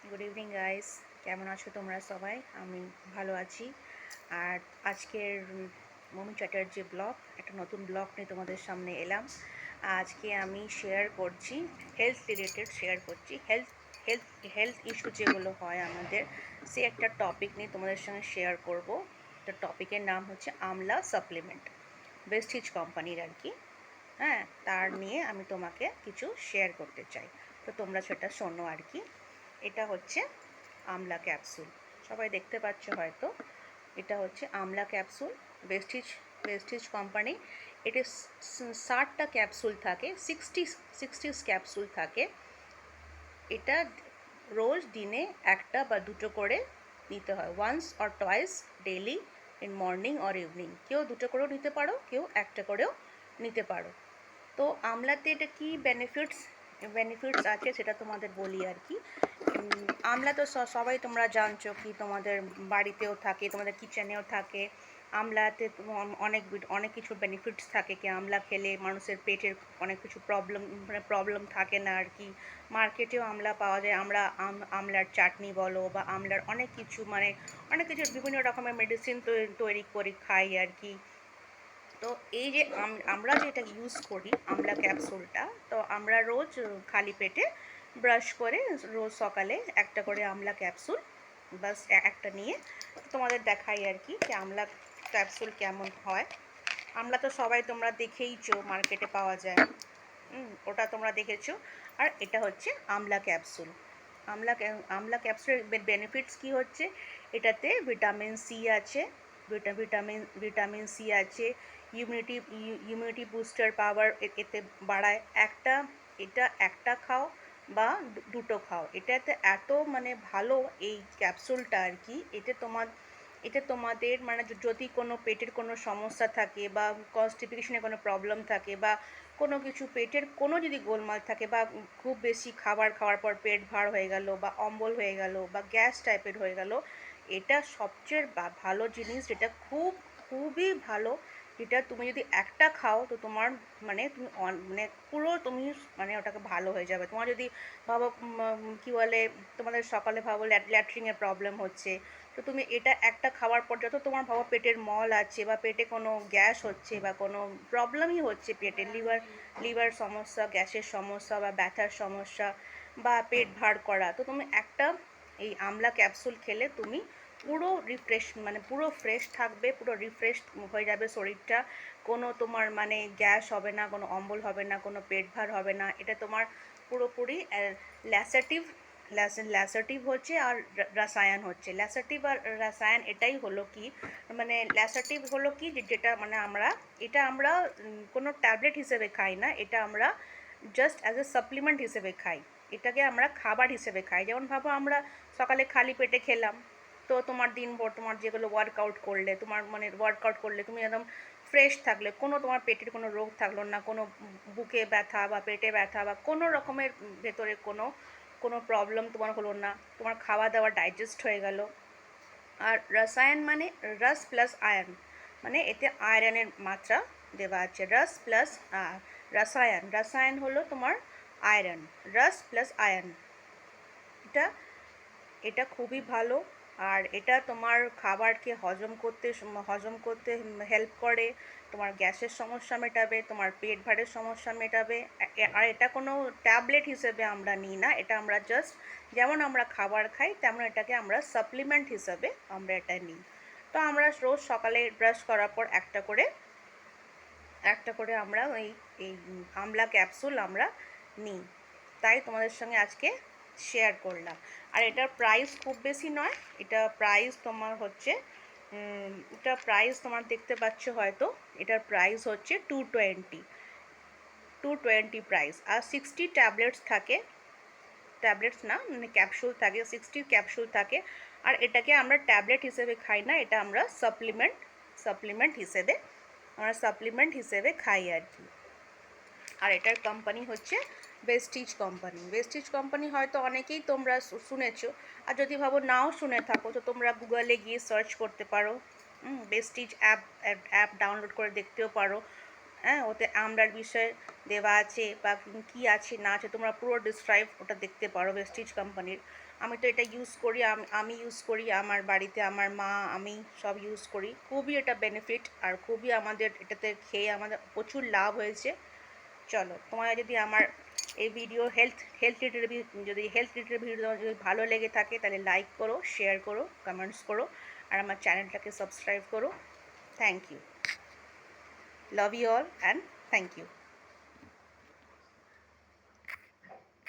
Good evening guys, কেমন আছো তোমরা সবাই? আমি ভালো আছি। আর আজকের মমি চ্যাটার্জি ব্লগ, একটা নতুন ব্লগ নিয়ে তোমাদের সামনে এলাম। আজকে আমি শেয়ার করছি হেলথ রিলেটেড, শেয়ার করছি হেলথ হেলথ হেলথ ইস্যু যেগুলো হয় আমাদের, সে একটা টপিক নিয়ে তোমাদের সঙ্গে শেয়ার করব। একটা টপিকের নাম হচ্ছে আমলা সাপ্লিমেন্ট, বেস্টিজ কোম্পানির আর কি। হ্যাঁ, তার নিয়ে আমি তোমাকে কিছু শেয়ার করতে চাই, তো তোমরা সেটা শোনো আর কি। এটা হচ্ছে আমলা ক্যাপসুল, সবাই দেখতে পাচ্ছ হয়তো। এটা হচ্ছে আমলা ক্যাপসুল, বেস্টিজ বেস্টিজ কোম্পানি। এটি 60টা ক্যাপসুল থাকে, সিক্সটি ক্যাপসুল থাকে। এটা রোজ দিনে একটা বা দুটো করে নিতে হয়, once or twice daily, in morning or evening. কেউ দুটো করেও নিতে পারো, কেউ একটা করেও নিতে পারো। তো আমলাতে এটা কী বেনিফিটস বেনিফিটস আছে সেটা তোমাদের বলি আর কি। আমলা তো সবাই তোমরা জানছো, কি তোমাদের বাড়িতেও থাকে, তোমাদের কিচেনেও থাকে। আমলাতে অনেক অনেক কিছু বেনিফিটস থাকে, কি আমলা খেলে মানুষের পেটের অনেক কিছু প্রবলেম থাকে না আর কি। মার্কেটেও আমলা পাওয়া যায়, আমরা আমলার চাটনি বলো বা আমলার অনেক কিছু, অনেক কিছু বিভিন্ন রকমের মেডিসিন তৈরি করে খাই আর কি। তো এই যে আমরা যেটা ইউজ করি আমলা ক্যাপসুলটা, তো আমরা রোজ খালি পেটে ব্রাশ করে রোজ সকালে একটা করে আমলা ক্যাপসুল, বাস একটা নিয়ে তোমাদের দেখাই আর কি যে আমলা ক্যাপসুল কেমন হয়। আমলা তো সবাই তোমরা দেখেইছো, মার্কেটে পাওয়া যায়, ওটা তোমরা দেখেছো। আর এটা হচ্ছে আমলা ক্যাপসুল। আমলা ক্যাপসুলের বেনিফিটস কি হচ্ছে, এটাতে ভিটামিন সি আছে, ভিটামিন সি আছে। ইমিউনিটি বুস্টার পাওয়ার এতে বাড়ায়। এটা একটা খাও বা দুটো খাও, এটাতে এত ভালো এই ক্যাপসুলটা আর কি। এটা তোমাদের যদি কোনো পেটের কোনো সমস্যা থাকে বা কনস্টিপেশনে কোনো প্রবলেম থাকে বা কোনো কিছু পেটের কোনো যদি গোলমাল থাকে বা খুব বেশি খাবার খাওয়ার পর পেট ভার হয়ে গেল বা অম্বল হয়ে গেল বা গ্যাস টাইপের হয়ে গেল, এটা সবচেয়ে ভালো জিনিস, যেটা খুবই ভালো। যেটা তুমি যদি একটা খাও তো তোমার তুমি পুরো তুমি ওটাকে ভালো হয়ে যাবে। তোমার যদি ভাবো কী বলে, তোমাদের সকালে ভাবো ল্যাট্রিনের প্রবলেম হচ্ছে, তো তুমি এটা একটা খাওয়ার পর যত তোমার ভাবো পেটের মল আছে বা পেটে কোনো গ্যাস হচ্ছে বা কোনো প্রবলেমই হচ্ছে, পেটে লিভার সমস্যা, গ্যাসের সমস্যা বা ব্যথার সমস্যা বা পেট ভার করা, তো তুমি একটা এই আমলা ক্যাপসুল খেলে তুমি পুরো পুরো ফ্রেশ থাকবে, পুরো রিফ্রেশ হয়ে যাবে শরীরটা। কোনো তোমার গ্যাস হবে না, কোনো অম্বল হবে না, কোনো পেট ভার হবে না। এটা তোমার পুরোপুরি ল্যাসাটিভ ল্যাসাটিভ হচ্ছে আর রাসায়ন হচ্ছে। ল্যাসাটিভ আর রাসায়ন এটাই হলো কি, ল্যাসাটিভ হলো কি যেটা আমরা কোনো ট্যাবলেট হিসেবে খাই না, এটা আমরা জাস্ট অ্যাজ এ সাপ্লিমেন্ট হিসেবে খাই। এটাকে আমরা খাবার হিসেবে খাই। যেমন ভাবো আমরা সকালে খালি পেটে খেলাম, তো তোমার দিনভর তোমার যেগুলো ওয়ার্কআউট করলে, তুমি একদম ফ্রেশ থাকলে, কোনো তোমার পেটের কোনো রোগ থাকলো না, কোনো বুকে ব্যথা বা পেটে ব্যথা বা কোনো রকমের ভেতরে কোনো কোনো প্রবলেম তোমার হলো না, তোমার খাওয়া দাওয়া ডাইজেস্ট হয়ে গেল। আর রসায়ন রস প্লাস আয়রন, এতে আয়রনের মাত্রা দেওয়া আছে। রস প্লাস রসায়ন হলো তোমার আয়রন, রস প্লাস আয়রন। এটা এটা খুবই ভালো। আর এটা তোমার খাবারকে হজম করতে হেল্প করে, তোমার গ্যাসের সমস্যা মেটাবে, তোমার পেট ভারের সমস্যা মেটাবে। আর এটা কোনো ট্যাবলেট হিসেবে আমরা নিই না, এটা আমরা জাস্ট যেমন আমরা খাবার খাই তেমন এটাকে আমরা সাপ্লিমেন্ট হিসাবে আমরা এটা নিই। তো আমরা রোজ সকালে ব্রাশ করার পর একটা করে আমরা এই আমলা ক্যাপসুল আমরা নিই। তাই তোমাদের সঙ্গে আজকে শেয়ার করলাম। আর এটার প্রাইস খুব বেশি নয়, এটা প্রাইস তোমার দেখতে পাচ্ছ হয়তো, এটার প্রাইস হচ্ছে 220 প্রাইস। আর 60 ট্যাবলেটস না, ক্যাপসুল থাকে, 60 ক্যাপসুল থাকে। আর এটাকে আমরা ট্যাবলেট হিসেবে খাই না, এটা আমরা সাপ্লিমেন্ট হিসেবে খাই আর কি। আর এটার কোম্পানি হচ্ছে বেস্টিজ কোম্পানি হয়তো অনেকেই তোমরা শুনেছো। আর যদি ভাবো নাও শুনে থাকো, তো তোমরা গুগলে গিয়ে সার্চ করতে পারো, বেস্টিজ অ্যাপ ডাউনলোড করে দেখতেও পারো। হ্যাঁ, ওতে আমলার বিষয়ে দেওয়া আছে বা কী আছে না আছে তোমরা পুরো ডিসক্রাইব ওটা দেখতে পারো ভেস্টিজ কোম্পানির। আমি তো এটা ইউজ করি, আমি ইউজ করি, আমার বাড়িতে আমার মা আমি সব ইউজ করি। খুবই এটা বেনিফিট আর খুবই আমাদের এটাতে খেয়ে আমাদের প্রচুর লাভ হয়েছে। চলো, তোমার যদি আমার এই ভিডিও হেলথ রিলেটেড ভিডিও যদি ভালো লেগে থাকে তাহলে লাইক করো, শেয়ার করো, কমেন্টস করো আর আমার চ্যানেলটাকে সাবস্ক্রাইব করো। Thank you, love you all and thank you.